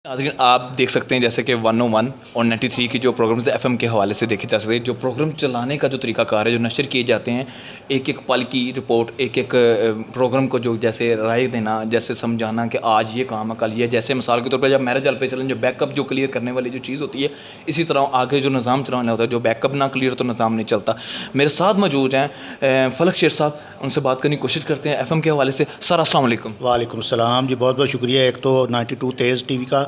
नाज़रीन आप देख सकते हैं जैसे कि 101 और 93 की जो प्रोग्राम्स एफएम के हवाले से देखे जा सकते हैं। जो प्रोग्राम चलाने का जो तरीक़ाकार है, जो नशर किए जाते हैं, एक एक पल की रिपोर्ट, एक एक प्रोग्राम को जो जैसे राय देना, जैसे समझाना कि आज ये काम है कल ये, जैसे मिसाल के तौर पर जब मैरिज हॉल पे चलें, जो बैकअप जो क्लियर करने वाली जो चीज़ होती है, इसी तरह आगे जो निज़ाम चलाना होता है, जो बैकअप ना क्लियर तो निज़ाम नहीं चलता। मेरे साथ मौजूद हैं फलक शेर साहब, उनसे बात करने की कोशिश करते हैं एफएम के हवाले से। सर अस्सलाम वालेकुम। वालेकुम सलाम जी, बहुत बहुत शुक्रिया। एक तो 92 तेज़ टीवी का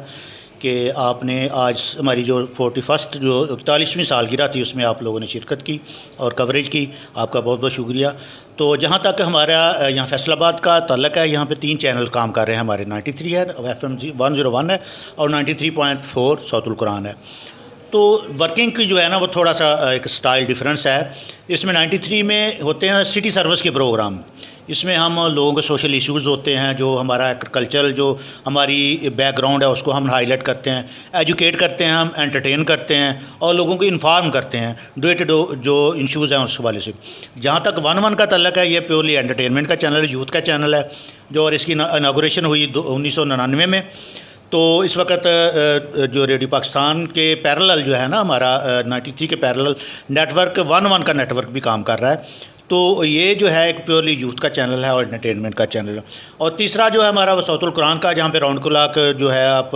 कि आपने आज हमारी जो 41st जो 41वीं सालगिरह थी उसमें आप लोगों ने शिरकत की और कवरेज की, आपका बहुत बहुत शुक्रिया। तो जहाँ तक हमारा यहाँ फैसलाबाद का ताल्लुक़ है, यहाँ पे 3 चैनल काम कर रहे हैं हमारे। 93 है, FM 101 है और 93.4 सौतुल कुरान है। तो वर्किंग की जो है ना वो थोड़ा सा एक स्टाइल डिफरेंस है। इसमें 93 में होते हैं सिटी सर्विस के प्रोग्राम। इसमें हम लोगों के सोशल इश्यूज़ होते हैं, जो हमारा कल्चरल जो हमारी बैकग्राउंड है उसको हम हाईलाइट करते हैं, एजुकेट करते हैं, हम एंटरटेन करते हैं और लोगों को इन्फॉर्म करते हैं डे टू डे जो इश्यूज़ हैं उस हवाले से। जहाँ तक 101 का ताल्लुक़ है, ये प्योरली एंटरटेनमेंट का चैनल है, यूथ का चैनल है, जो और इसकी इनागोरेशन हुई 1999 में। तो इस वक्त जो रेडियो पाकिस्तान के पैरेलल जो है ना हमारा 93 के पैरेलल नेटवर्क 101 का नेटवर्क भी काम कर रहा है। तो ये जो है एक प्योरली यूथ का चैनल है और एंटरटेनमेंट का चैनल है। और तीसरा जो है हमारा वो सौतुल कुरान का, जहाँ पे राउंड क्लॉक जो है आप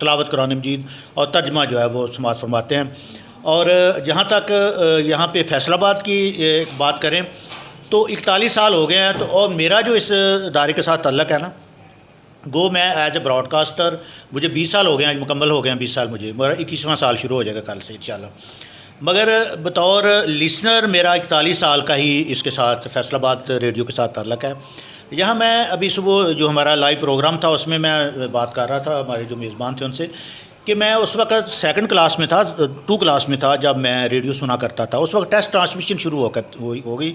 तिलावत कुरान मजीद और तर्जमा जो है वो समात फरमाते हैं। और जहाँ तक यहाँ पे फैसलाबाद की बात करें तो 41 साल हो गए हैं। तो और मेरा जो इस इदारे के साथ ताल्लुक़ है ना, गो मैं एज ए ब्रॉडकास्टर मुझे 20 साल हो गए हैं, आज मुकम्मल हो गए हैं 20 साल। मुझे मेरा 21वां साल शुरू हो जाएगा कल से इंशाल्लाह। मगर बतौर लिसनर मेरा 41 साल का ही इसके साथ फैसलाबाद रेडियो के साथ ताल्लुक़ है। यहाँ मैं अभी सुबह जो हमारा लाइव प्रोग्राम था उसमें मैं बात कर रहा था हमारे जो मेज़बान थे उनसे कि मैं उस वक्त 2nd क्लास में था, 2 क्लास में था जब मैं रेडियो सुना करता था। उस वक्त टेस्ट ट्रांसमिशन शुरू हो गई।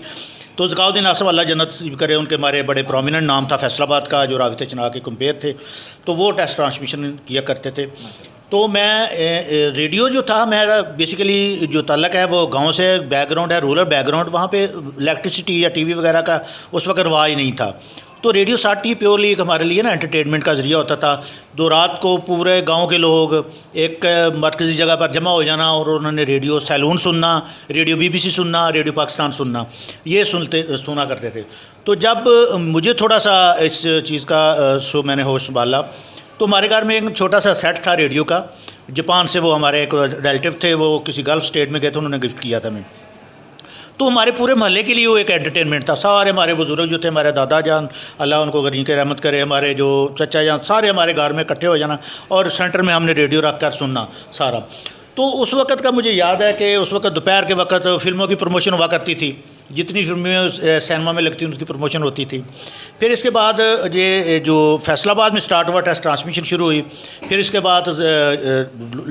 तो ज़काउद्दीन आसफ़ अल्लाह जन्नत नसीब करे, उनके हमारे बड़े प्रोमिनेंट नाम था फैसलाबाद का, जो राबिते चना के कंपेयर थे, तो वो टेस्ट ट्रांसमिशन किया करते थे। तो मैं रेडियो जो था मेरा बेसिकली जो ताल्लुक़ है वो गांव से बैकग्राउंड है, रूरल बैकग्राउंड। वहाँ पे इलेक्ट्रिसिटी या टीवी वगैरह का उस वक्त रवाज नहीं था। तो रेडियो साटी प्योरली एक हमारे लिए ना एंटरटेनमेंट का ज़रिया होता था। दो रात को पूरे गांव के लोग एक मरकज़ी जगह पर जमा हो जाना और उन्होंने रेडियो सैलून सुनना, रेडियो BBC सुनना, रेडियो पाकिस्तान सुनना, ये सुना करते थे। तो जब मुझे थोड़ा सा इस चीज़ का मैंने होश संभाला, तो हमारे घर में एक छोटा सा सेट था रेडियो का। जापान से वो हमारे एक रिलेटिव थे, वो किसी गल्फ़ स्टेट में गए थे, उन्होंने गिफ्ट किया था मैं। तो हमारे पूरे मोहल्ले के लिए वो एक एंटरटेनमेंट था। सारे हमारे बुज़ुर्ग जो थे, हमारे दादा जान अल्लाह उनको गरीब के रहमत करे, हमारे जो चचा जान, सारे हमारे घर में इकट्ठे हो जाना और सेंटर में हमने रेडियो रख कर सुनना सारा। तो उस वक़्त का मुझे याद है कि उस वक़्त दोपहर के वक़्त फ़िल्मों की प्रमोशन हुआ करती थी, जितनी फिल्में सिनेमा में लगती उनकी प्रमोशन होती थी। फिर इसके बाद ये जो फैसलाबाद में स्टार्ट हुआ, टेस्ट ट्रांसमिशन शुरू हुई। फिर इसके बाद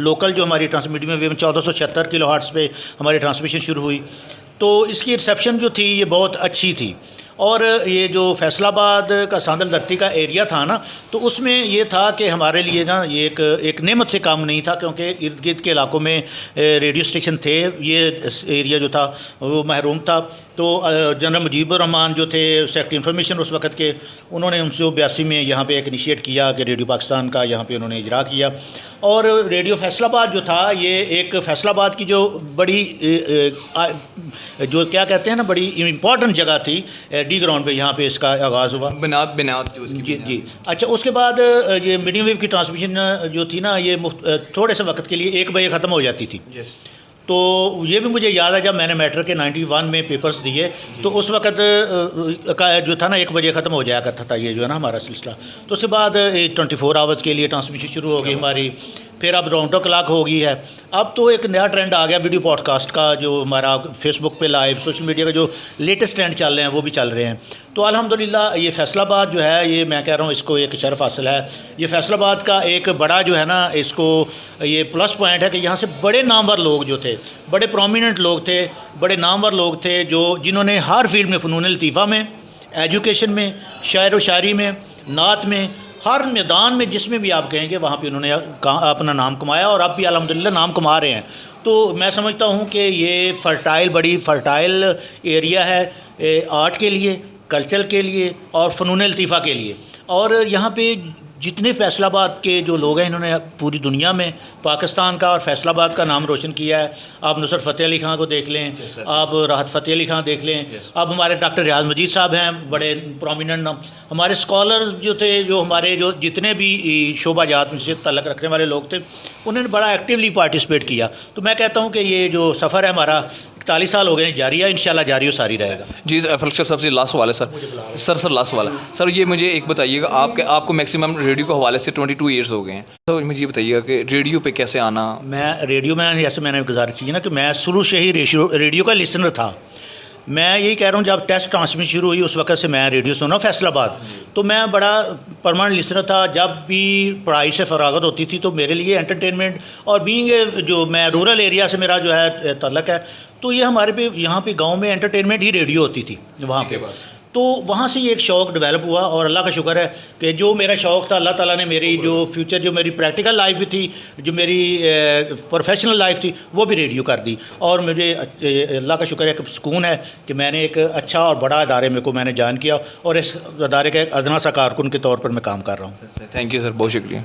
लोकल जो हमारी मीडियम वेव 1476 किलोहर्ट्ज़ पे हमारी ट्रांसमिशन शुरू हुई। तो इसकी रिसेप्शन जो थी ये बहुत अच्छी थी। और ये जो फैसलाबाद का सांदल धरती का एरिया था ना, तो उसमें ये था कि हमारे लिए ना ये एक नेमत से काम नहीं था, क्योंकि इर्द गिर्द के इलाकों में रेडियो स्टेशन थे। ये एरिया जो था वो महरूम था। तो जनरल मुजीबुर रहमान जो थे सेक्रेटरी इंफॉर्मेशन उस वक़्त के, उन्होंने 1982 में यहाँ पे एक इनिशिएट किया कि रेडियो पाकिस्तान का यहाँ पे उन्होंने इजरा किया। और रेडियो फैसलाबाद जो था ये एक फैसलाबाद की जो बड़ी जो क्या कहते हैं ना बड़ी इम्पॉर्टेंट जगह थी, डी ग्राउंड पे यहाँ पे इसका आगाज़ हुआ। बिनाद जो उसकी जी। अच्छा, उसके बाद ये मीडियम वेव की ट्रांसमिशन जो थी ना, ये थोड़े से वक्त के लिए 1 बजे ख़त्म हो जाती थी। तो ये भी मुझे याद है जब मैंने मैट्रिक के 91 में पेपर्स दिए, तो उस वक़्त का जो था ना 1 बजे ख़त्म हो जाया करता था ये जो है ना हमारा सिलसिला। तो उसके बाद 24 आवर्स के लिए ट्रांसमिशन शुरू हो गई हमारी। फिर अब राउंड क्लॉक हो गई है। अब तो एक नया ट्रेंड आ गया वीडियो पॉडकास्ट का, जो हमारा फेसबुक पे लाइव सोशल मीडिया का जो लेटेस्ट ट्रेंड चल रहे हैं वो भी चल रहे हैं। तो अल्हम्दुलिल्लाह ये फैसलाबाद जो है, ये मैं कह रहा हूँ इसको एक शर्फ हासिल है। ये फैसलाबाद का एक बड़ा जो है ना, इसको ये प्लस पॉइंट है कि यहाँ से बड़े नामवर लोग जो थे, बड़े प्रोमिनेंट लोग थे, बड़े नामवर लोग थे, जो जिन्होंने हर फील्ड में, फ़नून लतीफ़ा में, एजुकेशन में, शायर व शायरी में, नात में, हर मैदान में जिसमें भी आप कहेंगे वहाँ पे उन्होंने अपना नाम कमाया और अब भी अल्हम्दुलिल्लाह नाम कमा रहे हैं। तो मैं समझता हूँ कि ये बड़ी फ़र्टाइल एरिया है आर्ट के लिए, कल्चर के लिए और फ़नून लतीफ़ा के लिए। और यहाँ पे जितने फैसलाबाद के जो लोग हैं इन्होंने पूरी दुनिया में पाकिस्तान का और फैसलाबाद का नाम रोशन किया है। आप नुसरत फ़तेह अली खां को देख लें, आप राहत फ़तेह अली खां देख लें, अब हमारे डॉक्टर रियाज मजीद साहब हैं, बड़े प्रोमिनेंट नाम। हमारे स्कॉलर्स जो थे, जो हमारे जो जितने भी शोबाजात से तल्लक़ रखने वाले लोग थे, उन्होंने बड़ा एक्टिवली पार्टिसिपेट किया। तो मैं कहता हूँ कि ये जो सफ़र है हमारा 41 साल हो गए जारी है, इंशाल्लाह जारी और सारी रहेगा। जी फलक साहब से लास्ट सवाल है सर लास्ट वाला सर, ये मुझे एक बताइएगा, आपको मैक्सिमम रेडियो के हवाले से 22 ईयर्स हो गए हैं, तो मुझे ये बताइएगा कि रेडियो पे कैसे आना। मैं रेडियो में, जैसे मैंने गुजारिश की ना कि मैं शुरू से ही रेडियो का लिसनर था। मैं यही कह रहा हूँ, जब टेस्ट ट्रांसमिशन शुरू हुई उस वक्त से मैं रेडियो सुना फैसलाबाद, तो मैं बड़ा परमानेंट लिसनर था। जब भी पढ़ाई से फरागत होती थी तो मेरे लिए एंटरटेनमेंट और बीइंग जो मैं रूरल एरिया से मेरा जो है तल्लक है, तो ये हमारे पे यहाँ पे गांव में एंटरटेनमेंट ही रेडियो होती थी वहाँ पे। तो वहाँ से ये एक शौक़ डेवलप हुआ और अल्लाह का शुक्र है कि जो मेरा शौक़ था, अल्लाह ताला ने मेरी जो फ्यूचर, जो मेरी प्रैक्टिकल लाइफ भी थी, जो मेरी प्रोफेशनल लाइफ थी, वो भी रेडियो कर दी। और मुझे अल्लाह का शुक्र है कि सुकून है कि मैंने एक अच्छा और बड़ा अदारे में को मैंने ज्वाइन किया और इस अदारे के अदना सा कारकुन के तौर पर मैं काम कर रहा हूँ। थैंक यू सर, बहुत शुक्रिया।